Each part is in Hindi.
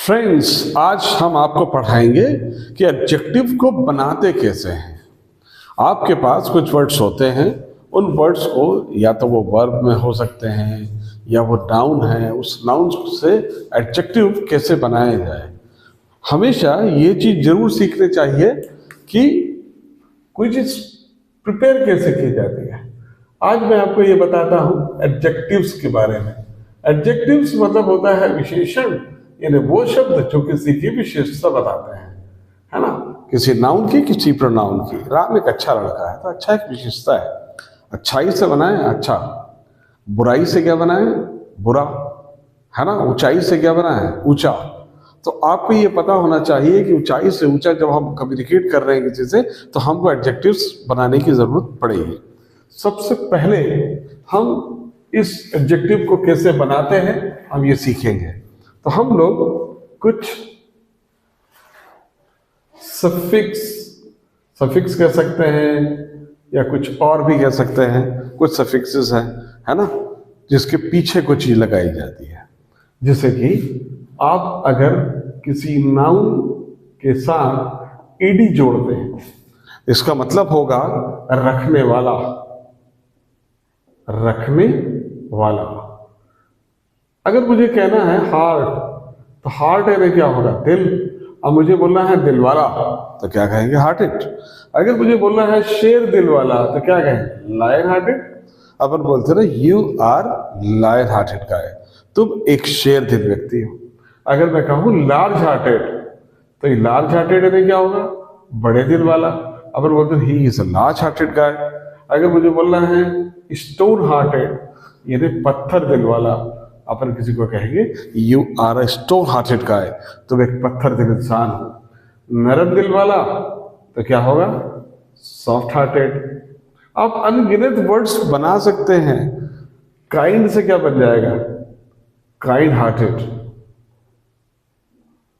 फ्रेंड्स, आज हम आपको पढ़ाएंगे कि एडजेक्टिव को बनाते कैसे हैं। आपके पास कुछ वर्ड्स होते हैं, उन वर्ड्स को या तो वो वर्ब में हो सकते हैं या वो नाउन है, उस नाउन से एडजेक्टिव कैसे बनाया जाए। हमेशा ये चीज़ जरूर सीखनी चाहिए कि कोई चीज़ प्रिपेयर कैसे की जाती है। आज मैं आपको ये बताता हूँ एडजेक्टिव्स के बारे में। एडजेक्टिव्स मतलब होता है विशेषण, यानी वो शब्द जो किसी की विशेषता बताते हैं, है ना। किसी नाउन की, किसी प्रोनाउन की। राम एक अच्छा लड़का है तो अच्छा एक विशेषता है। अच्छाई से बनाए अच्छा, बुराई से क्या बनाए बुरा, है ना। ऊंचाई से क्या बनाए ऊंचा। तो आपको ये पता होना चाहिए कि ऊंचाई से ऊंचा जब हम कम्युनिकेट कर रहे हैं किसी से तो हमको एडजेक्टिव्स बनाने की जरूरत पड़ेगी। सबसे पहले हम इस एडजेक्टिव को कैसे बनाते हैं हम ये सीखेंगे। तो हम लोग कुछ सफिक्स कह सकते हैं या कुछ और भी कह सकते हैं। कुछ सफिक्सेस हैं, है ना, जिसके पीछे कोई चीज लगाई जाती है। जैसे कि आप अगर किसी नाउन के साथ ईडी जोड़ते हैं, इसका मतलब होगा रखने वाला। रखने वाला। अगर मुझे कहना है हार्ट, तो हार्ट यानी क्या होगा दिल। अब मुझे बोलना है दिल वाला तो क्या कहेंगे हार्टेड। अगर मुझे बोलना है शेर दिल वाला तो क्या कहेंगे लायन हार्टेड। अपन बोलते ना you are lion hearted guy, तुम एक शेर दिल व्यक्ति हो। अगर मैं कहूँ लार्ज हार्टेड तो ये लार्ज हार्टेड यानी क्या होगा बड़े दिल वाला। अपन बोलते हैं he is a large hearted guy. अगर मुझे बोलना है स्टोन हार्टेड यानी पत्थर दिल वाला, अपन किसी को कहेंगे you are a stone hearted guy, तुम एक पत्थर दिल इंसान हो। नरम दिल वाला तो क्या होगा सॉफ्ट हार्टेड। आप अनगिनत वर्ड्स बना सकते हैं। काइंड से क्या बन जाएगा काइंड हार्टेड,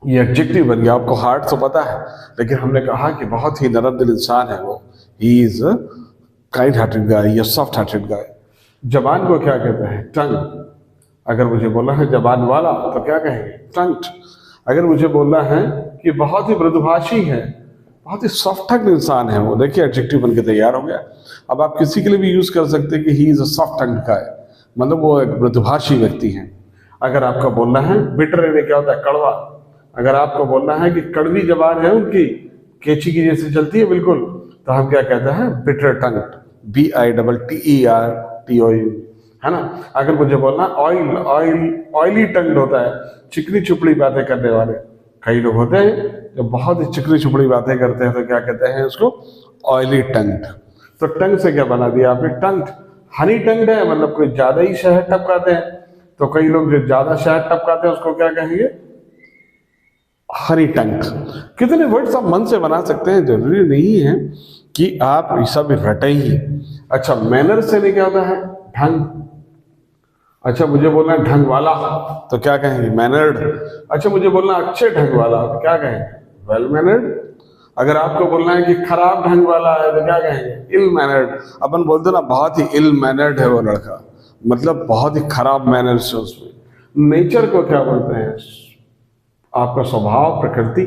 ये एडजेक्टिव बन गया। आपको हार्ट तो पता है, लेकिन हमने कहा कि बहुत ही नरम दिल इंसान है वो, he is a kind hearted guy या सॉफ्ट हार्टेड गाय। जबान को क्या कहते हैं टंग। अगर मुझे बोलना है जबान वाला तो क्या कहेंगे टंग्ड। अगर मुझे बोलना है कि बहुत ही मृदुभाषी है, बहुत ही सॉफ्ट टंग्ड इंसान है वो, देखिए एडजेक्टिव बनके तैयार हो गया। अब आप किसी के लिए भी यूज कर सकते हैं कि ही इज अ सॉफ्ट टंग्ड गाय, मतलब वो एक मृदुभाषी व्यक्ति है। अगर आपका बोलना है बिटर यानी क्या होता है कड़वा। अगर आपको बोलना है कि कड़वी जबान है उनकी, कैची की जैसे चलती है बिल्कुल, तो हम क्या कहते हैं बिटर टंग्ड, BITTERTOU, है ना। अगर मुझे बोलना ऑयली टंग्ड होता है, चिकनी चुपड़ी बातें करने वाले। कई लोग होते हैं जो बहुत ही चिकनी चुपड़ी बातें करते हैं, तो क्या कहते हैं उसको ऑयली टंग्ड। तो टंग से क्या बना दिया आपने टंग्ड। हनी टंग्ड है मतलब कोई ज्यादा ही शहद टपकाते हैं, तो कई लोग जो ज्यादा शहद टपकाते हैं उसको क्या कहेंगे हनी टंग। कितने वर्ड्स आप मन से बना सकते हैं, जरूरी नहीं है कि आप सब रटे ही। अच्छा, मैनर से नहीं क्या होता है ढंग। अच्छा, मुझे बोलना है ढंग वाला तो क्या कहेंगे मैनर्ड। अच्छा, मुझे बोलना अच्छे ढंग वाला तो क्या कहेंगे वेल मैनर्ड। अगर आपको बोलना है कि खराब ढंग वाला है तो क्या कहेंगे इल मैनर्ड। अपन बोलते ना बहुत ही इल मैनर्ड है वो लड़का, मतलब बहुत ही खराब मैनर्स है उसमें। नेचर को क्या बोलते हैं आपका स्वभाव प्रकृति।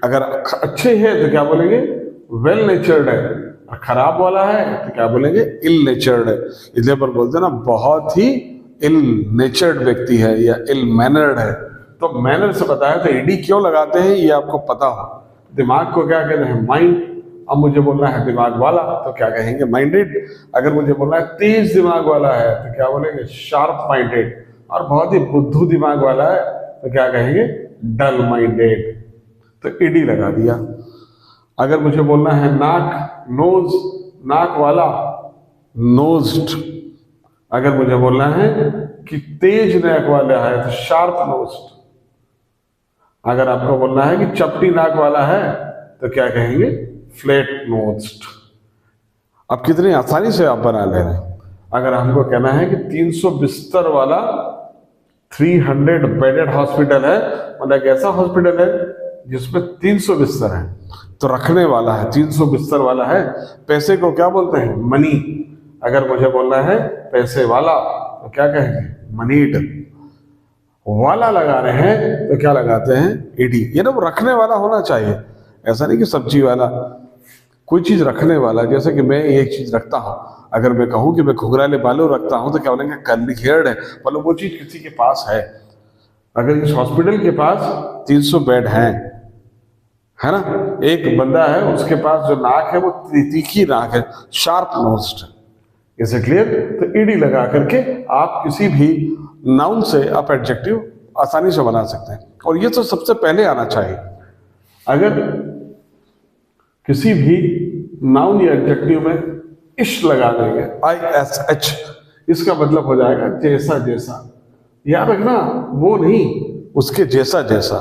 अगर अच्छे है तो क्या बोलेंगे वेल नेचर्ड है, और खराब वाला है तो क्या बोलेंगे इल नेचर्ड है। इसलिए पर बोलते हैं ना बहुत ही इल नेचर्ड व्यक्ति है या इल मैनर्ड है। तो मैनर से बताया तो ईडी क्यों लगाते हैं ये आपको पता हो। दिमाग को क्या कहते हैं माइंड। अब मुझे बोलना है दिमाग वाला तो क्या कहेंगे माइंडेड। अगर मुझे बोलना है तेज दिमाग वाला है तो क्या बोलेंगे शार्प माइंडेड। और बहुत ही बुद्धू दिमाग वाला है तो क्या कहेंगे डल माइंडेड। तो ईडी लगा दिया। अगर मुझे बोलना है नाक नोज, नाक वाला नोज्ड। अगर मुझे बोलना है कि तेज नाक वाला है तो शार्प नोज्ड। अगर आपको बोलना है कि चपटी नाक वाला है तो क्या कहेंगे फ्लैट नोज्ड। अब कितनी आसानी से आप बना ले रहे हैं। अगर हमको कहना है कि 300 बिस्तर वाला 300 बेडेड हॉस्पिटल है, मतलब एक ऐसा हॉस्पिटल है जिसमें 300 बिस्तर है, तो रखने वाला है 300 बिस्तर वाला है। पैसे को क्या बोलते हैं मनी। अगर मुझे बोलना है पैसे वाला तो क्या कहेंगे मनीड। वाला लगा रहे हैं तो क्या लगाते हैं, ईडी। ये ना वो रखने वाला होना चाहिए, ऐसा नहीं कि सब्जी वाला, कोई चीज रखने वाला। जैसे कि मैं एक चीज रखता हूँ, अगर मैं कहूँ कि मैं घुघराले बालों रखता हूँ तो क्या बोलेंगे, कर्ली हेयर्ड है, मतलब वो चीज किसी के पास है। अगर इस हॉस्पिटल के पास 300 बेड हैं, है ना, एक बंदा है उसके पास जो नाक है वो तीखी नाक है, शार्प नोज्ड, इसे क्लियर। तो ईडी लगा करके आप किसी भी नाउन से आप एडजेक्टिव आसानी से बना सकते हैं, और ये तो सबसे पहले आना चाहिए। अगर किसी भी नाउन या एडजेक्टिव में इश लगा देंगे, ISH, इसका मतलब हो जाएगा जैसा जैसा। याद रखना, वो नहीं, उसके जैसा जैसा।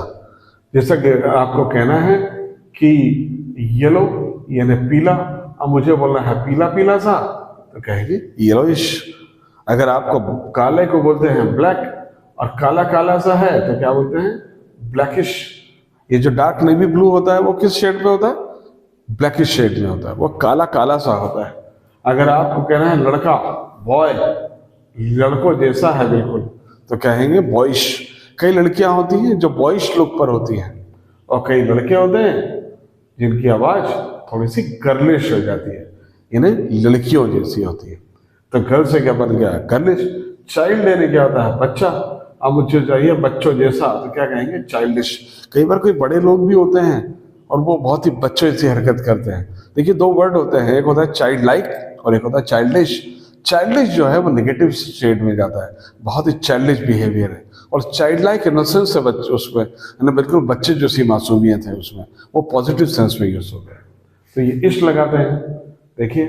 जैसा कि आपको कहना है कि येलो यानी पीला, अब मुझे बोलना है पीला पीला सा, तो कहेंगे येलोइश। अगर आपको काले को बोलते हैं ब्लैक और काला काला सा है तो क्या बोलते हैं, ब्लैकिश। ये जो डार्क नेवी ब्लू होता है वो किस शेड में होता है, ब्लैकिश शेड में होता है, वो काला काला सा होता है। अगर आपको कहना है लड़का, बॉय, लड़कों जैसा है बिल्कुल, तो कहेंगे बॉयश। कई लड़कियां होती हैं जो बॉयश लुक पर होती हैं, और कई लड़के होते हैं जिनकी आवाज थोड़ी सी गर्लिश हो जाती है, यानी लड़कियों जैसी होती है। तो गर्ल से क्या बन गया, गर्लिश। चाइल्ड लेने क्या होता है, बच्चा। अब मुझे चाहिए बच्चों जैसा, तो क्या कहेंगे, चाइल्डिश। कई बार कोई बड़े लोग भी होते हैं और वो बहुत ही बच्चों जैसी हरकत करते हैं। देखिए, दो वर्ड होते हैं, एक होता है चाइल्ड लाइक और एक होता है चाइल्डिश। चाइल्डिश जो है वो नेगेटिव शेड में जाता है, बहुत ही चाइल्डिश बिहेवियर है। और चाइल्ड लाइक इनोसेंस है बच्चे, उसमें यानी बिल्कुल बच्चे जैसी मासूमियत है उसमें, वो पॉजिटिव सेंस में यूज हो गया। तो ये इश लगाते हैं। देखिए,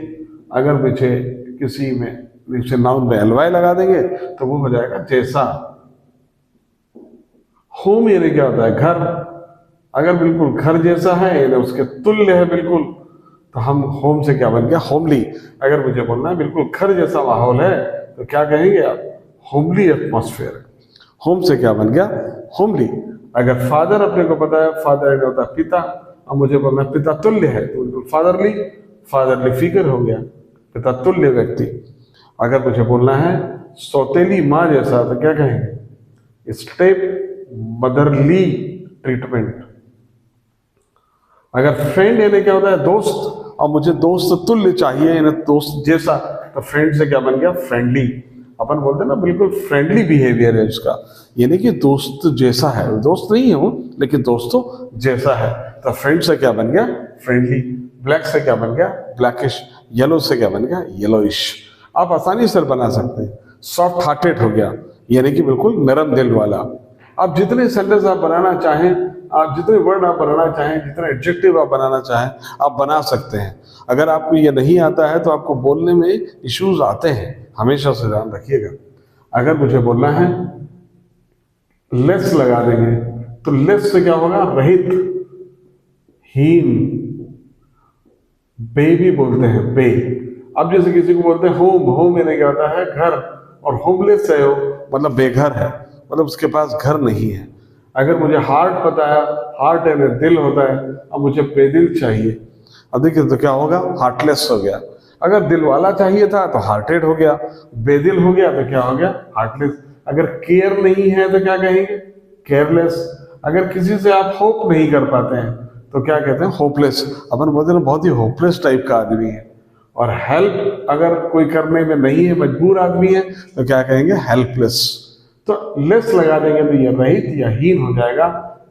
अगर मुझे किसी में नीचे नाउन में एलवाई लगा देंगे तो वो हो जाएगा जैसा। होम यानी क्या होता है, घर। अगर बिल्कुल घर जैसा है यानी उसके तुल्य है बिल्कुल, तो हम होम से क्या बन गया, होमली। अगर मुझे बोलना है बिल्कुल घर जैसा माहौल है तो क्या कहेंगे आप, होमली एटमॉस्फेयर। होम से क्या बन गया, होमली। अगर फादर अपने को पता है, फादर होता है पिता, अब मुझे बोलना है पिता तुल्य है तो बिल्कुल फादरली, फादरली फिगर हो गया, पिता तुल्य व्यक्ति। अगर मुझे बोलना है सौतेली माँ जैसा, तो क्या कहेंगे, स्टेप मदरली ट्रीटमेंट। अगर फ्रेंड यानी क्या होता है, दोस्त, और मुझे दोस्त तुल्य चाहिए यानी दोस्त जैसा, तो फ्रेंड से क्या बन गया, फ्रेंडली। अपन बोलते हैं ना बिल्कुल फ्रेंडली बिहेवियर है उसका, यानी कि दोस्त जैसा है, दोस्त नहीं हूं लेकिन दोस्तों जैसा है। तो फ्रेंड से क्या बन गया, फ्रेंडली। ब्लैक से क्या बन गया, ब्लैकिश। येलो से क्या बन गया, येलोइश। आप आसानी से बना सकते हैं। सॉफ्ट हार्टेड हो गया, यानी कि बिल्कुल नरम दिल वाला। आप जितने सेंटेंस आप बनाना चाहें, आप जितने वर्ड आप बनाना चाहें, जितने एडजेक्टिव आप बनाना चाहें, आप बना सकते हैं। अगर आपको ये नहीं आता है तो आपको बोलने में इश्यूज आते हैं, हमेशा से ध्यान रखिएगा। अगर मुझे बोलना है लेस लगा देंगे, तो लेस से क्या होगा, रहित, हीन। बे भी बोलते हैं, बे। अब जैसे किसी को बोलते हैं होम, होम यानी क्या होता है, घर, और होमलेस है वो मतलब बेघर है, मतलब उसके पास घर नहीं है। अगर मुझे हार्ट पता है, हार्ट यानी दिल होता है, अब मुझे बेदिल चाहिए, अब देखिए तो क्या होगा, हार्टलेस हो गया। अगर दिल वाला चाहिए था तो हार्टेड हो गया, बेदिल हो गया तो क्या हो गया, हार्टलेस। अगर केयर नहीं है तो क्या कहेंगे, केयरलेस। अगर किसी से आप होप नहीं कर पाते हैं तो क्या कहते हैं, होपलेस। अपन बोलते हैं बहुत ही होपलेस टाइप का आदमी है। और हेल्प अगर कोई करने में नहीं है, मजबूर आदमी है, तो क्या कहेंगे, हेल्पलेस। तो लेस लगा देंगे तो ये रहित या हीन हो जाएगा,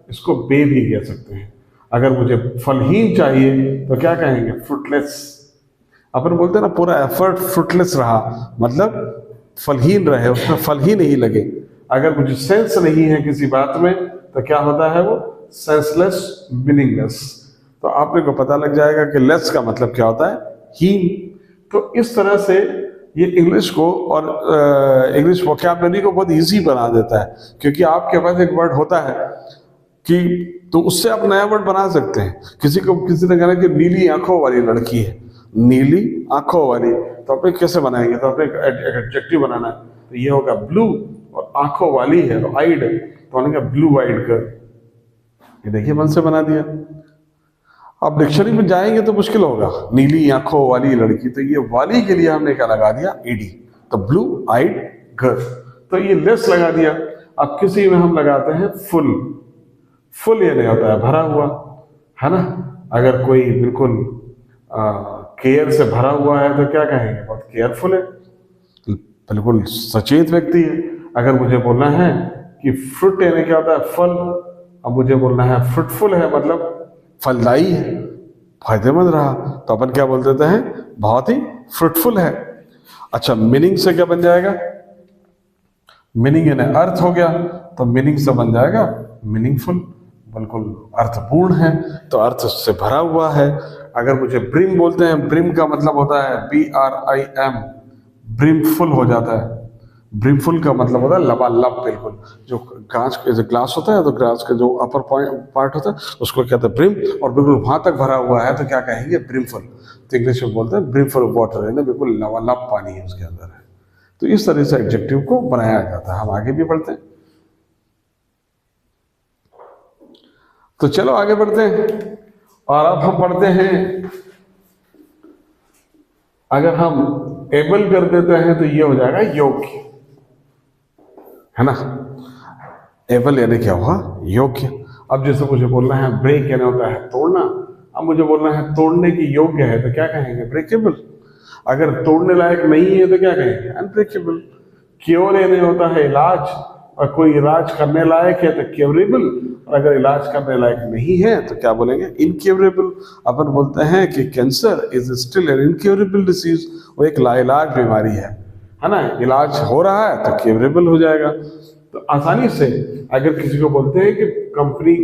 इसको बे भी कह सकते हैं। अगर मुझे फलहीन चाहिए तो क्या कहेंगे, फ्रूटलेस। अपन बोलते हैं ना पूरा एफर्ट फ्रूटलेस रहा, मतलब फलहीन रहे, उसमें फल ही नहीं लगे। अगर मुझे सेंस नहीं है किसी बात में तो क्या होता है, वो सेंसलेस, मीनिंगलेस। तो आपने को पता लग जाएगा कि लेस का मतलब क्या होता है, हीन। तो इस तरह से ये इंग्लिश को और इंग्लिश वोकैबुलरी को बहुत इजी बना देता है, क्योंकि आपके पास एक वर्ड होता है कि तो उससे आप नया वर्ड बना सकते हैं। किसी ने कहना कि नीली आंखों वाली लड़की है, नीली आंखों वाली, तो आप कैसे बनाएंगे, तो आपने एक एडजेक्टिव बनाना है, तो ये होगा ब्लू, और आंखों वाली है तो आइड, तो उन्होंने कहा ब्लू आइड गर्ल। ये देखिए मन से बना दिया। अब डिक्शनरी में जाएंगे तो मुश्किल होगा, नीली आंखों वाली लड़की, तो ये वाली के लिए हमने क्या लगा दिया, ईडी, तो ब्लू आइड गर्ल। तो ये लेस लगा दिया। अब किसी में हम लगाते हैं फुल, फुल ये नहीं होता है भरा हुआ, है ना। अगर कोई बिल्कुल केयर से भरा हुआ है तो क्या कहेंगे, बहुत केयरफुल है, बिल्कुल सचेत व्यक्ति है। अगर मुझे बोलना है कि फ्रूट यानी क्या होता है, फल, अब मुझे बोलना है फ्रूटफुल है मतलब फलदायी है, फायदेमंद रहा, तो अपन क्या बोल देते हैं, बहुत ही फ्रूटफुल है। अच्छा, मीनिंग से क्या बन जाएगा, मीनिंग यानी अर्थ हो गया, तो मीनिंग से बन जाएगा मीनिंगफुल, बिल्कुल अर्थपूर्ण है, तो अर्थ से भरा हुआ है। अगर मुझे ब्रिम बोलते हैं, ब्रिम का मतलब होता है BRIM, ब्रिमफुल हो जाता है। ब्रिमफुल का मतलब होता है लबालब, बिल्कुल जो कांच के जो ग्लास होता है, तो ग्लास का जो अपर पार्ट होता है उसको कहते हैं ब्रिम, और बिल्कुल वहां तक भरा हुआ है तो क्या कहेंगे, ब्रिमफुल। तो इंग्लिश में बोलते हैं ब्रिमफुल वाटर, है ना, बिल्कुल लबालब पानी है उसके अंदर है। तो इस तरह से एडजेक्टिव को बनाया जाता है। हम आगे भी बढ़ते हैं, तो चलो आगे बढ़ते हैं। और अब हम पढ़ते हैं, अगर हम एबल कर देते हैं तो ये हो जाएगा योग्य, है ना। एबल यानी क्या हुआ, योग्य। अब जैसे मुझे बोलना है ब्रेक यानी होता है तोड़ना, अब मुझे बोलना है तोड़ने की योग्य है तो क्या कहेंगे, ब्रेकेबल। अगर तोड़ने लायक नहीं है तो क्या कहेंगे, अनब्रेकेबल। क्योर यानी होता है इलाज, और कोई इलाज करने लायक है तो क्योरेबल, और अगर इलाज करने लायक नहीं है तो क्या बोलेंगे, इनक्योरेबल। अपन बोलते हैं कि cancer is still an incurable disease, वो एक लाइलाज बीमारी है ना, इलाज हो रहा है तो क्योरेबल हो जाएगा। तो आसानी से अगर किसी को बोलते हैं कि कंपनी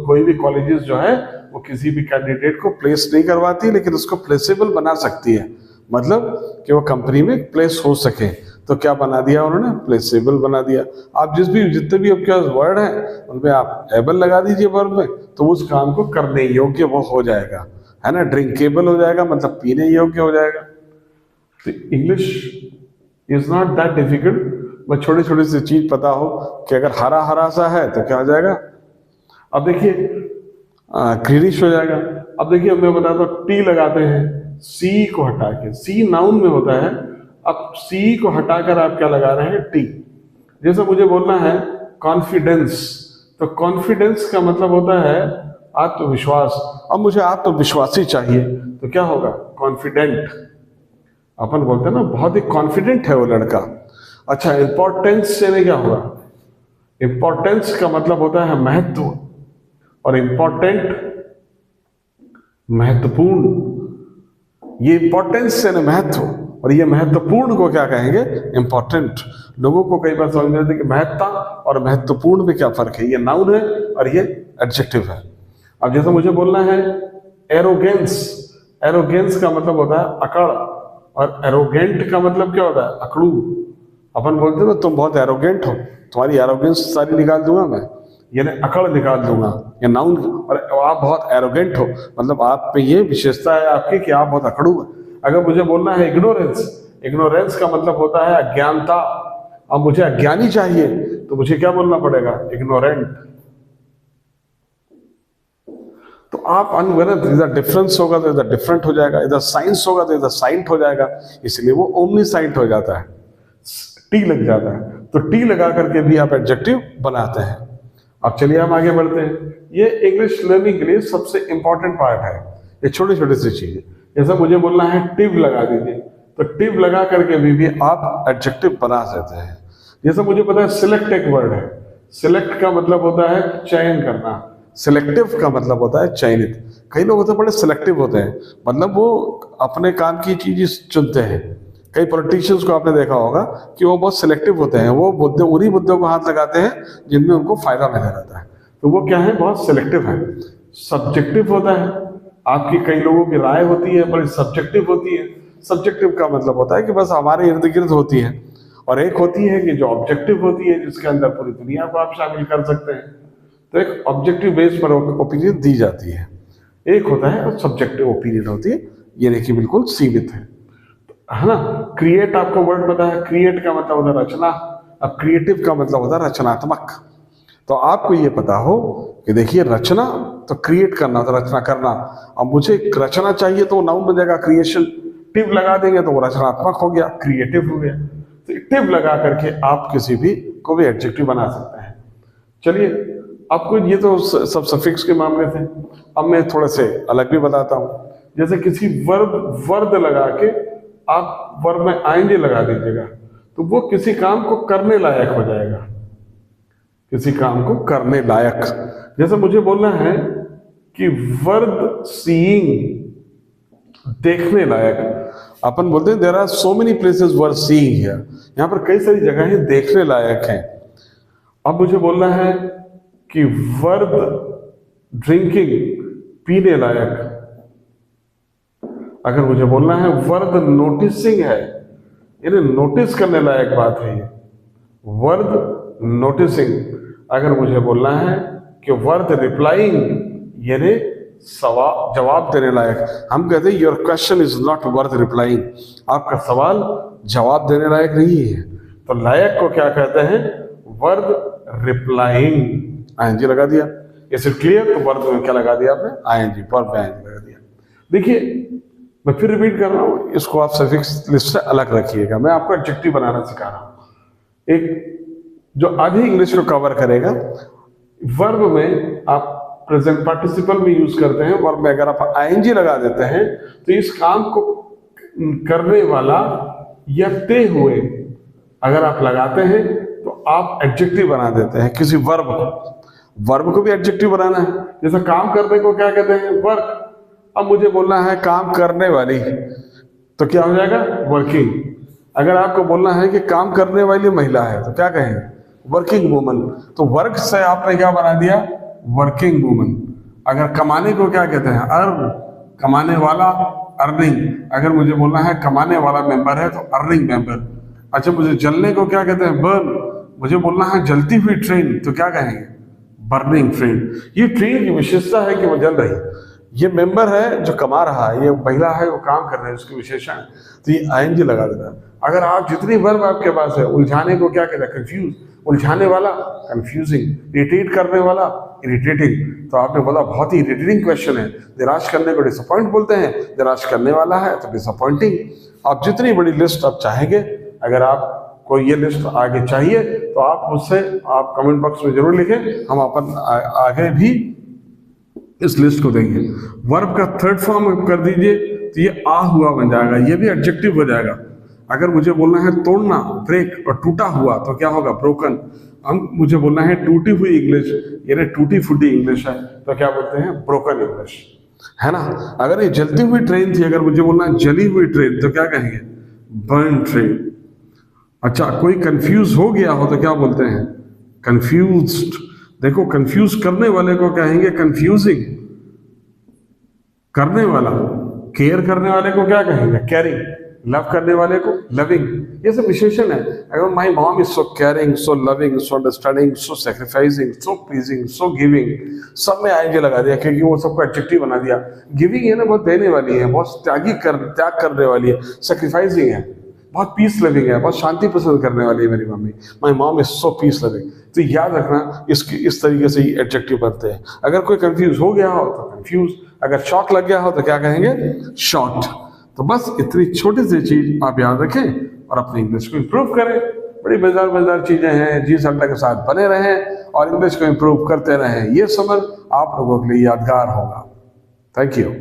कोई भी कॉलेजेस जो है वो किसी भी कैंडिडेट को प्लेस नहीं करवाती, लेकिन उसको प्लेसेबल बना सकती है, मतलब कि वो कंपनी में प्लेस हो सके, तो क्या बना दिया उन्होंने, प्लेसेबल बना दिया। आप जितने भी आपके पास वर्ड हैं उनमें आप एबल लगा दीजिए वर्ब में, तो उस काम को करने योग्य वो हो जाएगा, है ना। ड्रिंकेबल हो जाएगा मतलब पीने योग्य हो जाएगा। तो English is not that difficult, बस छोटी छोटी सी चीज पता हो कि अगर हरा हरा सा है तो क्या हो जाएगा। अब देखिए ग्रीनिश हो जाएगा। अब देखिए मैं बताता हूँ, टी लगाते हैं, सी को हटा के, सी नाउन में होता है, अब सी को हटाकर आप क्या लगा रहे हैं, टी। जैसे मुझे बोलना है कॉन्फिडेंस, तो कॉन्फिडेंस का मतलब होता है आत्मविश्वास। अब मुझे आत्मविश्वासी चाहिए तो क्या होगा, कॉन्फिडेंट। अपन बोलते हैं ना बहुत ही कॉन्फिडेंट है वो लड़का। अच्छा, इंपॉर्टेंस यानी क्या होगा, इंपॉर्टेंस का मतलब होता है महत्व, और इंपॉर्टेंट महत्वपूर्ण। ये इंपॉर्टेंस यानी महत्व, और ये महत्वपूर्ण को क्या कहेंगे, इंपॉर्टेंट। लोगों को कई बार समझ में आता है कि महत्ता और महत्वपूर्ण में क्या फर्क है, ये नाउन है और ये एडजेक्टिव है। अब जैसे मुझे बोलना है एरोगेंस, एरोगेंस का मतलब होता है अकड़, और एरोगेंट का मतलब क्या होता है, अकड़ू। अपन बोलते हैं ना तुम बहुत एरोगेंट हो, तुम्हारी एरोगेंस सारी निकाल दूंगा मैं, यानी अकड़ निकाल दूंगा, ये नाउन। और आप बहुत एरोगेंट हो मतलब आप पे ये विशेषता है आपकी कि आप बहुत अकड़ू है। अगर मुझे बोलना है इग्नोरेंस, इग्नोरेंस का मतलब होता है अज्ञानता। अब मुझे अज्ञानी चाहिए तो मुझे क्या बोलना पड़ेगा, इग्नोरेंट। तो आप अनवरत, इधर डिफरेंस होगा तो इधर डिफरेंट हो जाएगा, इधर साइंस होगा तो इधर साइंट हो जाएगा, इसलिए वो ओमनी साइंट हो जाता है, टी लग जाता है। तो टी लगा करके भी आप एडजेक्टिव बनाते हैं। अब चलिए हम आगे बढ़ते हैं। ये इंग्लिश लर्निंग के लिए सबसे इंपॉर्टेंट पार्ट है, ये छोटी छोटी सी चीजें। जैसा मुझे बोलना है टिव लगा दीजिए, तो टिव लगा करके भी आप एडजेक्टिव बना सकते हैं। जैसा मुझे पता है सिलेक्ट एक वर्ड है, सिलेक्ट का मतलब होता है चयन करना, सिलेक्टिव का मतलब होता है चयनित। कई लोग होते हैं बड़े सिलेक्टिव होते हैं, मतलब वो अपने काम की चीज चुनते हैं। कई पॉलिटिशियंस को आपने देखा होगा कि वो बहुत सिलेक्टिव होते हैं, वो मुद्दे उन्हीं मुद्दों को हाथ लगाते हैं जिनमें उनको फायदा मिल रहता है, तो वो क्या है, बहुत सिलेक्टिव है। सब्जेक्टिव होता है, आपकी कई लोगों की राय होती है, बड़ी सब्जेक्टिव होती है। सब्जेक्टिव का मतलब होता है कि बस हमारे इर्द गिर्द होती है, और एक होती है कि जो ऑब्जेक्टिव होती है जिसके अंदर पूरी दुनिया को आप शामिल कर सकते हैं। तो एक ऑब्जेक्टिव बेस पर ओपिनियन दी जाती है, एक होता है और सब्जेक्टिव ओपिनियन होती है, ये देखिए बिल्कुल सीमित है ना। क्रिएट आपको वर्ड पता है, क्रिएट का मतलब होता है रचना, अब क्रिएटिव का मतलब होता है रचनात्मक। तो आपको ये पता हो कि देखिए रचना तो क्रिएट करना, तो रचना करना। अब मुझे रचना चाहिए तो वो नाउन बन जाएगा क्रिएशन, टिव लगा देंगे तो वो रचनात्मक हो गया, क्रिएटिव हो गया। तो टिव लगा करके आप किसी भी को भी एडजेक्टिव बना सकते हैं। चलिए, आपको ये तो सब सफिक्स के मामले थे। अब मैं थोड़े से अलग भी बताता हूं। जैसे किसी वर्ड लगा के आप वर्ब में आईएनजी लगा दीजिएगा तो वो किसी काम को करने लायक हो जाएगा, किसी काम को करने लायक। जैसे मुझे बोलना है कि वर्थ सीइंग, देखने लायक। अपन बोलते हैं there are so many places worth seeing here, यहाँ पर कई सारी जगहें देखने लायक हैं। अब मुझे बोलना है कि वर्थ ड्रिंकिंग, पीने लायक। अगर मुझे बोलना है वर्थ नोटिसिंग है, यानी नोटिस करने लायक बात है ये, वर्थ नोटिसिंग। अगर मुझे बोलना है कि वर्थ रिप्लाइंग, यानी जवाब देने लायक। हम कहते हैं your question is not worth replying, आपका सवाल जवाब देने लायक नहीं है। तो लायक को क्या कहते हैं? Worth replying. आईएनजी लगा दिया। Is it clear? तो वर्थ में क्या लगा दिया आपने? आईएनजी, वर्ब में आईएनजी लगा दिया। देखिए, मैं फिर रिपीट कर रहा हूं, इसको आप सफिक्स लिस्ट से अलग रखिएगा। मैं आपको एडजेक्टिव बनाना सिखा रहा हूं, एक जो आधी इंग्लिश को कवर करेगा। वर्ब में आप प्रेजेंट पार्टिसिपल में यूज करते हैं, वर्ब में अगर आप आईएनजी लगा देते हैं तो इस काम को करने वाला या ते हुए अगर आप लगाते हैं तो आप एडजेक्टिव बना देते हैं किसी वर्ब को। वर्ब को भी एडजेक्टिव बनाना है। जैसे काम करने को क्या कहते हैं? वर्क। अब मुझे बोलना है काम करने वाली, तो क्या हो जाएगा? वर्किंग। अगर आपको बोलना है कि काम करने वाली महिला है तो क्या कहेंगे? Working woman. तो वर्क से आपने क्या बना दिया? Working woman. अगर कमाने को क्या कहते हैं? अर्न, कमाने वाला, अर्निंग। अगर मुझे बोलना है कमाने वाला मेंबर है तो अर्निंग मेंबर। अच्छा, मुझे जलने को क्या कहते हैं? बर्न। मुझे बोलना है जलती हुई ट्रेन तो क्या कहेंगे? Burning train. ये ट्रेन की विशेषता है कि वो जल रही। ये मेंबर है जो कमा रहा है, ये महिला है वो काम कर रही है, उसकी विशेषण। तो ये आईएनजी लगा देना। अगर आप जितनी वर्ब आपके पास है, उलझाने को क्या कहते हैं? कंफ्यूज। उलझाने वाला कंफ्यूजिंग, इरिटेट करने वाला इरिटेटिंग। तो आपने बोला बहुत ही इरिटेटिंग क्वेश्चन है। निराश करने को डिसअपॉइंट बोलते हैं, निराश करने वाला है तो डिसअपॉइंटिंग। आप जितनी बड़ी लिस्ट आप चाहेंगे, अगर आपको ये लिस्ट आगे चाहिए तो आप मुझसे आप कमेंट बॉक्स में जरूर लिखें, हम अपन आगे भी इस लिस्ट को देंगे। वर्ब का थर्ड फॉर्म कर दीजिए तो ये आ हुआ बन जाएगा, ये भी एडजेक्टिव हो जाएगा। अगर मुझे बोलना है तोड़ना, ब्रेक, और टूटा हुआ तो क्या होगा? ब्रोकन। हम मुझे बोलना है टूटी हुई इंग्लिश, यानी टूटी फूटी इंग्लिश है तो क्या बोलते हैं? ब्रोकन इंग्लिश, है ना। अगर ये जलती हुई ट्रेन थी, अगर मुझे बोलना है जली हुई ट्रेन तो क्या कहेंगे? Burn train. अच्छा, कोई कंफ्यूज हो गया हो तो क्या बोलते हैं? कंफ्यूज्ड। देखो, कंफ्यूज करने वाले को कहेंगे कंफ्यूजिंग, करने वाला। केयर करने वाले को क्या कहेंगे? केयरिंग। लव करने वाले को लविंग। ये सब विशेषण है। अगर my mom is so caring, so loving, so understanding, so sacrificing, so pleasing, so giving, सब में आईएनजी लगा दिया क्योंकि वो सबको एडजेक्टिव बना दिया। गिविंग है ना, बहुत देने वाली है, बहुत त्याग करने वाली है। सैक्रिफाइसिंग है, बहुत पीस लविंग है, बहुत शांति पसंद करने वाली है मेरी mummy. My mom is so peace loving. तो याद रखना, इस तरीके से ही एडजेक्टिव बनते हैं। अगर कोई कंफ्यूज हो गया हो तो कंफ्यूज, अगर शॉक लग गया हो तो क्या कहेंगे? शॉर्ट। तो बस इतनी छोटी सी चीज आप याद रखें और अपनी इंग्लिश को इंप्रूव करें। बड़ी मजेदार चीजें हैं। जी सल्टा के साथ बने रहें और इंग्लिश को इंप्रूव करते रहें। ये समर आप लोगों के लिए यादगार होगा। Thank you.